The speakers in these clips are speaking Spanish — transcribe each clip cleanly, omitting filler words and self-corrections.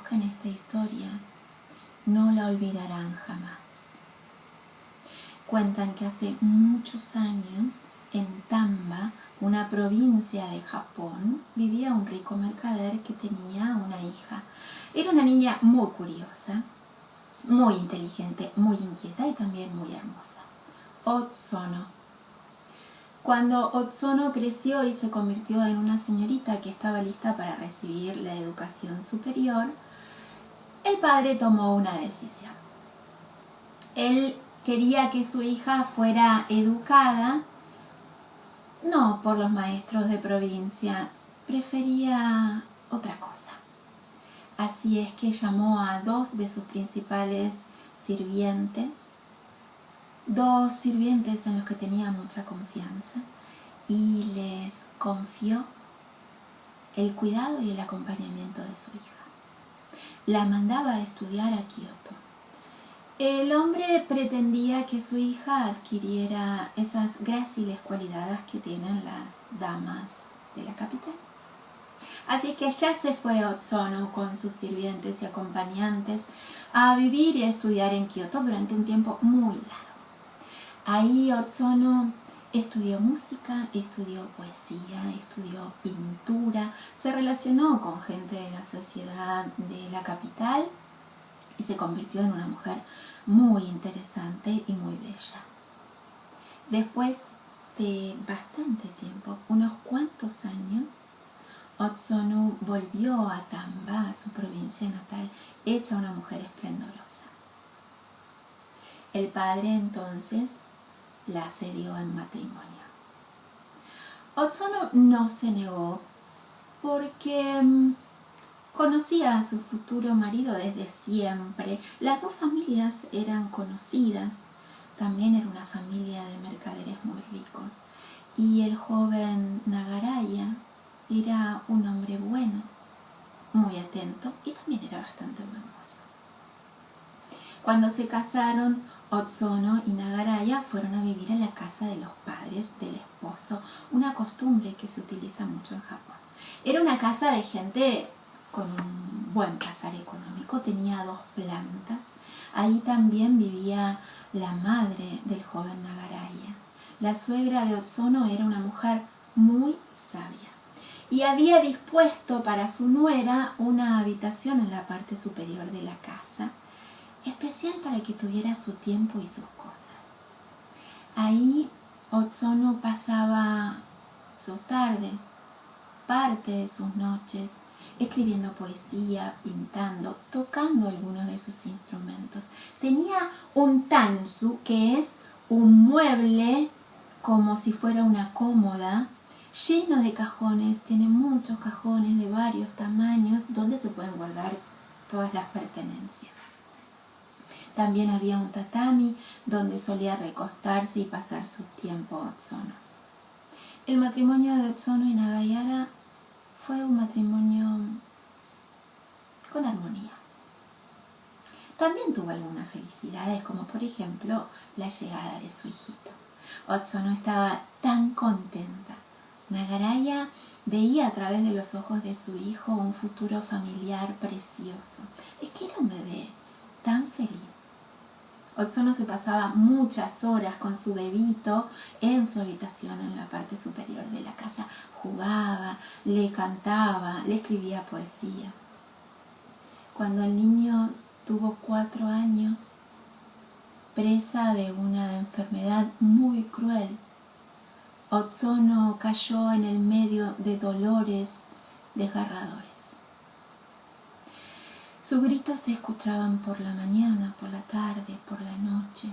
conozcan esta historia no la olvidarán jamás. Cuentan que hace muchos años en Tamba, una provincia de Japón, vivía un rico mercader que tenía una hija. Era una niña muy curiosa, muy inteligente, muy inquieta y también muy hermosa. Otsono. Cuando Otsono creció y se convirtió en una señorita que estaba lista para recibir la educación superior, el padre tomó una decisión. Él quería que su hija fuera educada, no por los maestros de provincia, prefería otra cosa. Así es que llamó a dos de sus principales sirvientes, dos sirvientes en los que tenía mucha confianza, y les confió el cuidado y el acompañamiento de su hija. La mandaba a estudiar a Kioto. El hombre pretendía que su hija adquiriera esas gráciles cualidades que tienen las damas de la capital. Así que ya se fue Otsono con sus sirvientes y acompañantes a vivir y a estudiar en Kioto durante un tiempo muy largo. Ahí Otsono estudió música, estudió poesía, estudió pintura, se relacionó con gente de la sociedad de la capital y se convirtió en una mujer muy interesante y muy bella. Después de bastante tiempo, unos cuantos años, Otsono volvió a Tamba, a su provincia natal, hecha una mujer esplendorosa. El padre entonces la cedió en matrimonio. Otsono no se negó porque conocía a su futuro marido desde siempre. Las dos familias eran conocidas. También era una familia de mercaderes muy ricos. Y el joven Nagaraya era un hombre bueno, muy atento y también era bastante hermoso. Cuando se casaron, Otsono y Nagaraya fueron a vivir en la casa de los padres del esposo, una costumbre que se utiliza mucho en Japón. Era una casa de gente con un buen pasar económico, tenía 2 plantas. Ahí también vivía la madre del joven Nagaraya. La suegra de Otsono era una mujer muy sabia y había dispuesto para su nuera una habitación en la parte superior de la casa, especial para que tuviera su tiempo y sus cosas. Ahí Otsono pasaba sus tardes, parte de sus noches, escribiendo poesía, pintando, tocando algunos de sus instrumentos. Tenía un tansu, que es un mueble como si fuera una cómoda, lleno de cajones. Tiene muchos cajones de varios tamaños donde se pueden guardar todas las pertenencias. También había un tatami donde solía recostarse y pasar su tiempo Otsono. El matrimonio de Otsono y Nagayara fue un matrimonio con armonía. También tuvo algunas felicidades, como por ejemplo la llegada de su hijito. Otsono estaba tan contenta. Nagaraya veía a través de los ojos de su hijo un futuro familiar precioso. Es que era un bebé tan feliz. Otsono se pasaba muchas horas con su bebito en su habitación en la parte superior de la casa. Jugaba, le cantaba, le escribía poesía. Cuando el niño tuvo 4 años, presa de una enfermedad muy cruel, Otsono cayó en el medio de dolores desgarradores. Sus gritos se escuchaban por la mañana, por la tarde, por la noche.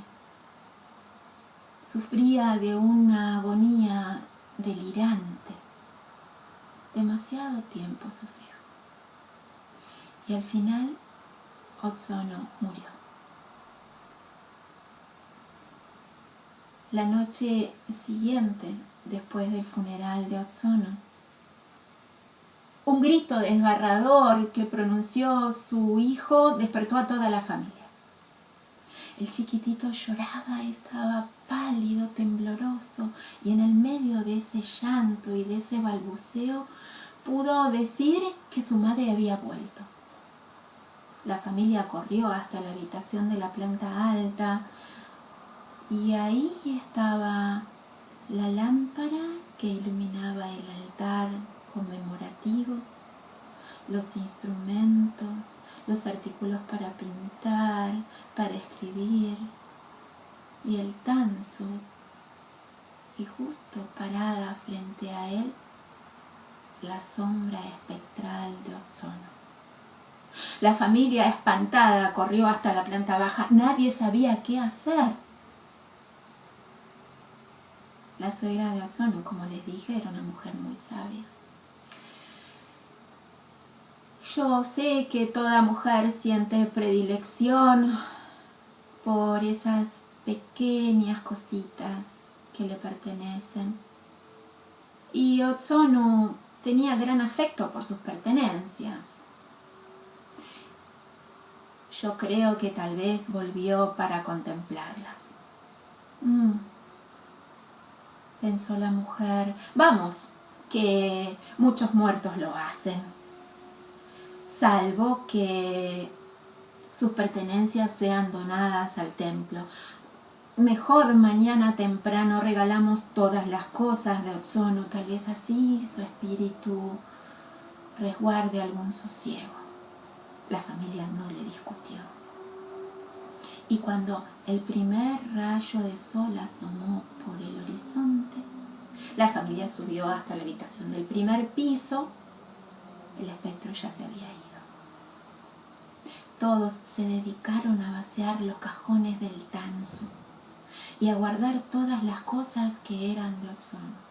Sufría de una agonía delirante. Demasiado tiempo sufrió. Y al final, Otsono murió. La noche siguiente, después del funeral de Otsono, un grito desgarrador que pronunció su hijo despertó a toda la familia. El chiquitito lloraba, estaba pálido, tembloroso, y en el medio de ese llanto y de ese balbuceo pudo decir que su madre había vuelto. La familia corrió hasta la habitación de la planta alta y ahí estaba la lámpara que iluminaba el altar conmemorativo, los instrumentos, los artículos para pintar, para escribir y el tanzu. Y justo parada frente a él, la sombra espectral de Ozono. La familia espantada corrió hasta la planta baja. Nadie sabía qué hacer. La suegra de Ozono, como les dije, era una mujer muy sabia. Yo sé que toda mujer siente predilección por esas pequeñas cositas que le pertenecen. Y Ozono tenía gran afecto por sus pertenencias. Yo creo que tal vez volvió para contemplarlas. Pensó la mujer. Vamos, que muchos muertos lo hacen. Salvo que sus pertenencias sean donadas al templo. Mejor mañana temprano regalamos todas las cosas de Ozono. Tal vez así su espíritu resguarde algún sosiego. La familia no le discutió. Y cuando el primer rayo de sol asomó por el horizonte, la familia subió hasta la habitación del primer piso. El espectro ya se había ido. Todos se dedicaron a vaciar los cajones del tanzu y a guardar todas las cosas que eran de Ozono.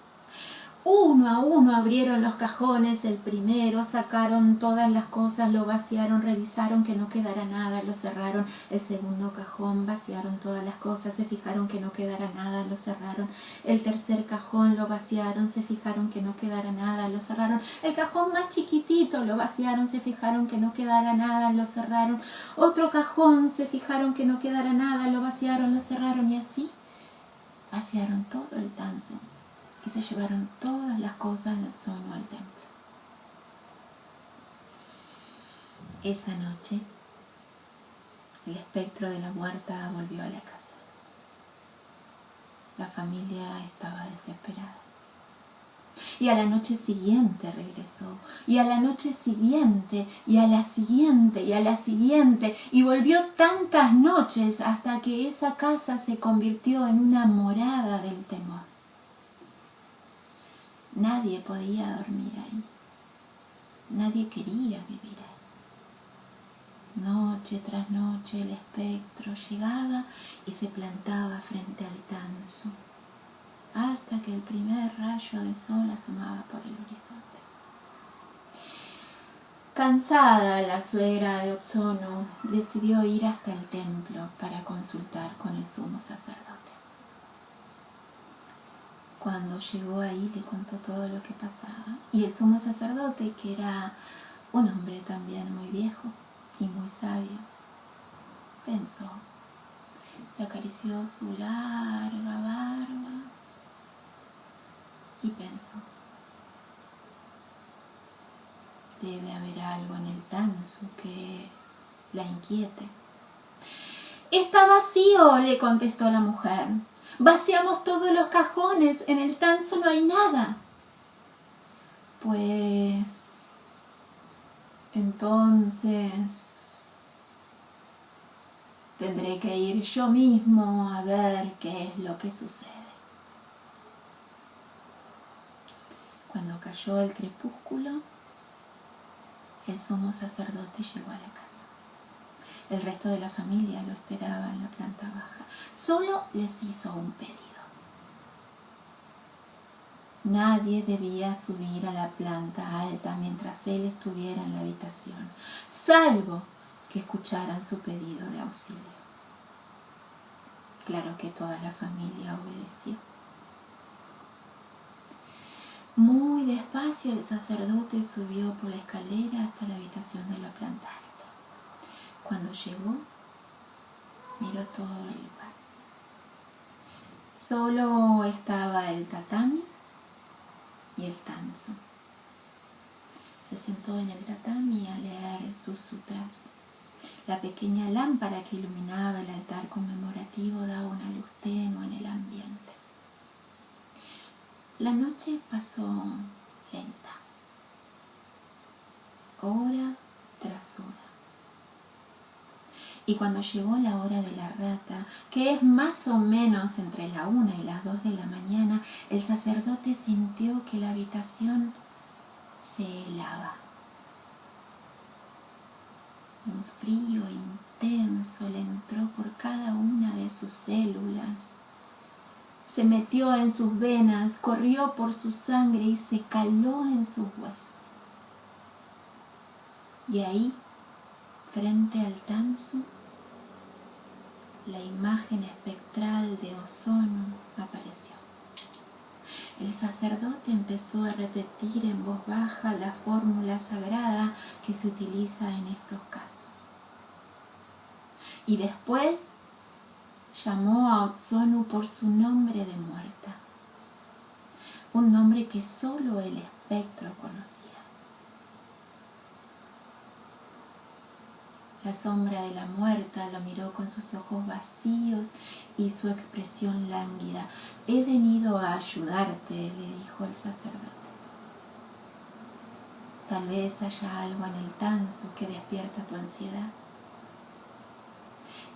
Uno a uno abrieron los cajones, el primero, sacaron todas las cosas, lo vaciaron, revisaron que no quedara nada, lo cerraron. El segundo cajón, vaciaron todas las cosas, se fijaron que no quedara nada, lo cerraron. El tercer cajón lo vaciaron, se fijaron que no quedara nada, lo cerraron. El cajón más chiquitito lo vaciaron, se fijaron que no quedara nada, lo cerraron. Otro cajón, se fijaron que no quedara nada, lo vaciaron, lo cerraron y así vaciaron todo el tanzu. Y se llevaron todas las cosas de Ozono al templo. Esa noche, el espectro de la huerta volvió a la casa. La familia estaba desesperada. Y a la noche siguiente regresó. Y a la noche siguiente, y a la siguiente, y a la siguiente. Y volvió tantas noches hasta que esa casa se convirtió en una morada del temor. Nadie podía dormir ahí. Nadie quería vivir ahí. Noche tras noche el espectro llegaba y se plantaba frente al tanzu, hasta que el primer rayo de sol asomaba por el horizonte. Cansada, la suegra de Ozono decidió ir hasta el templo para consultar con el sumo sacerdote. Cuando llegó ahí le contó todo lo que pasaba. Y el sumo sacerdote, que era un hombre también muy viejo y muy sabio, pensó, se acarició su larga barba y pensó, debe haber algo en el tanzu que la inquiete. Está vacío, le contestó la mujer. Vaciamos todos los cajones, en el tanzu no hay nada. Pues entonces tendré que ir yo mismo a ver qué es lo que sucede. Cuando cayó el crepúsculo, el sumo sacerdote llegó a la casa. El resto de la familia lo esperaba en la planta baja. Solo les hizo un pedido. Nadie debía subir a la planta alta mientras él estuviera en la habitación, salvo que escucharan su pedido de auxilio. Claro que toda la familia obedeció. Muy despacio el sacerdote subió por la escalera hasta la habitación de la planta alta. Cuando llegó, miró todo el lugar. Solo estaba el tatami y el tanzu. Se sentó en el tatami a leer sus sutras. La pequeña lámpara que iluminaba el altar conmemorativo daba una luz tenue en el ambiente. La noche pasó lenta, hora tras hora. Y cuando llegó la hora de la rata, que es más o menos entre la 1 y las 2 de la mañana, el sacerdote sintió que la habitación se helaba. Un frío intenso le entró por cada una de sus células. Se metió en sus venas, corrió por su sangre y se caló en sus huesos. Y ahí, frente al Tansu, la imagen espectral de Ozono apareció. El sacerdote empezó a repetir en voz baja la fórmula sagrada que se utiliza en estos casos. Y después llamó a Ozono por su nombre de muerta, un nombre que solo el espectro conocía. La sombra de la muerta lo miró con sus ojos vacíos y su expresión lánguida. «He venido a ayudarte», le dijo el sacerdote. «Tal vez haya algo en el Tansu que despierta tu ansiedad.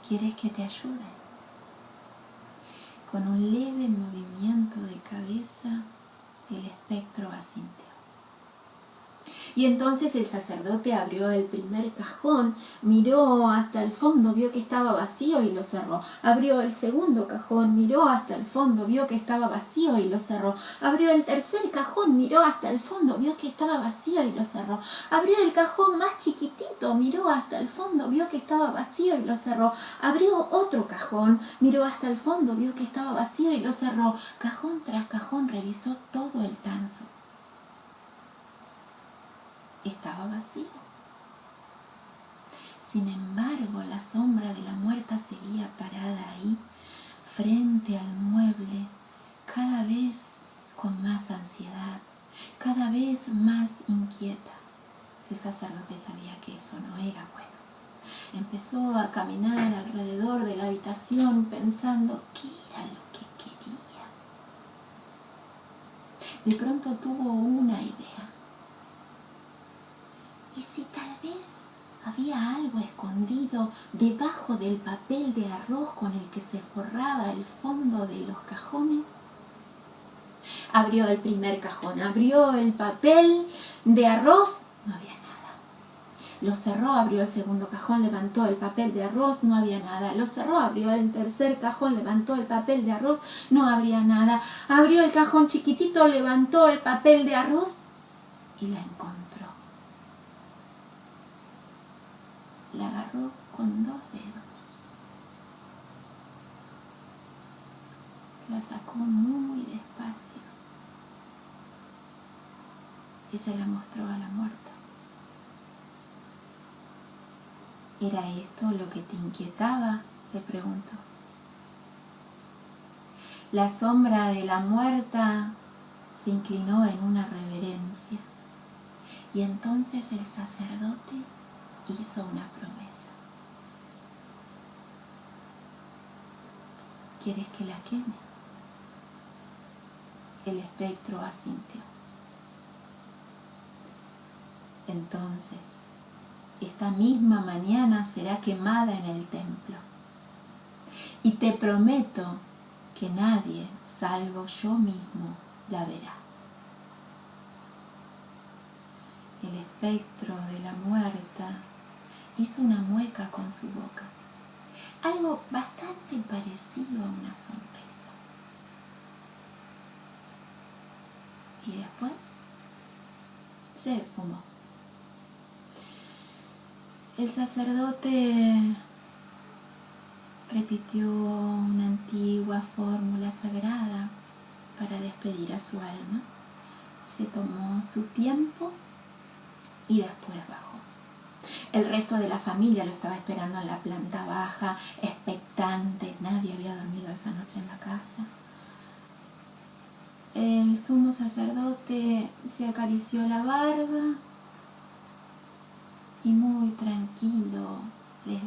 ¿Quieres que te ayude?» Con un leve movimiento de cabeza, el espectro asintió. Y entonces el sacerdote abrió el primer cajón, miró hasta el fondo, vio que estaba vacío y lo cerró. Abrió el segundo cajón, miró hasta el fondo, vio que estaba vacío y lo cerró. Abrió el tercer cajón, miró hasta el fondo, vio que estaba vacío y lo cerró. Abrió el cajón más chiquitito, miró hasta el fondo, vio que estaba vacío y lo cerró. Abrió otro cajón, miró hasta el fondo, vio que estaba vacío y lo cerró. Cajón tras cajón revisó todo el Tansu. Estaba vacío. Sin embargo, la sombra de la muerta seguía parada ahí, frente al mueble, cada vez con más ansiedad, cada vez más inquieta. El sacerdote sabía que eso no era bueno. Empezó a caminar alrededor de la habitación pensando qué era lo que quería. De pronto tuvo una idea. ¿Y si tal vez había algo escondido debajo del papel de arroz con el que se forraba el fondo de los cajones? Abrió el primer cajón, abrió el papel de arroz, no había nada. Lo cerró, abrió el segundo cajón, levantó el papel de arroz, no había nada. Lo cerró, abrió el tercer cajón, levantó el papel de arroz, no había nada. Abrió el cajón chiquitito, levantó el papel de arroz y la encontró. La agarró con 2 dedos. La sacó muy despacio y se la mostró a la muerta. ¿Era esto lo que te inquietaba?, le preguntó. La sombra de la muerta se inclinó en una reverencia y entonces el sacerdote hizo una promesa. ¿Quieres que la queme? El espectro asintió. Entonces, esta misma mañana será quemada en el templo. Y te prometo que nadie, salvo yo mismo, la verá. El espectro de la muerta hizo una mueca con su boca, algo bastante parecido a una sonrisa. Y después se esfumó. El sacerdote repitió una antigua fórmula sagrada para despedir a su alma. Se tomó su tiempo y después bajó. El resto de la familia lo estaba esperando en la planta baja, expectante. Nadie había dormido esa noche en la casa. El sumo sacerdote se acarició la barba y muy tranquilo les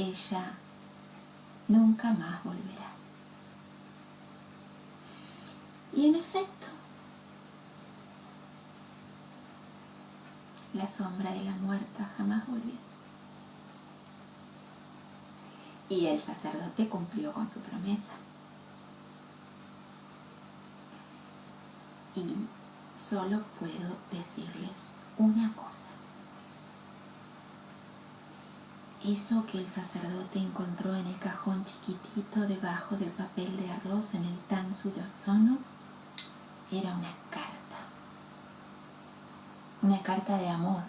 ella nunca más volverá. Y en efecto, la sombra de la muerta jamás volvió. Y el sacerdote cumplió con su promesa. Y solo puedo decirles una cosa. Eso que el sacerdote encontró en el cajón chiquitito debajo del papel de arroz en el Tansu de Ozono era una carta de amor,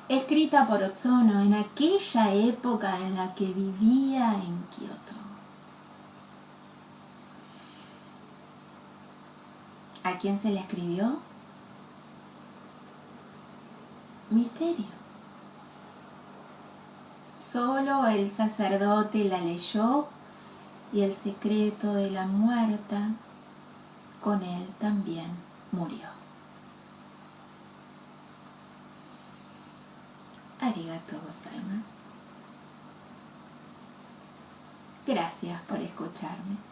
escrita por Ozono en aquella época en la que vivía en Kioto. ¿A quién se le escribió? Misterio. Solo el sacerdote la leyó y el secreto de la muerta con él también murió. Arigatou gozaimasu. Gracias por escucharme.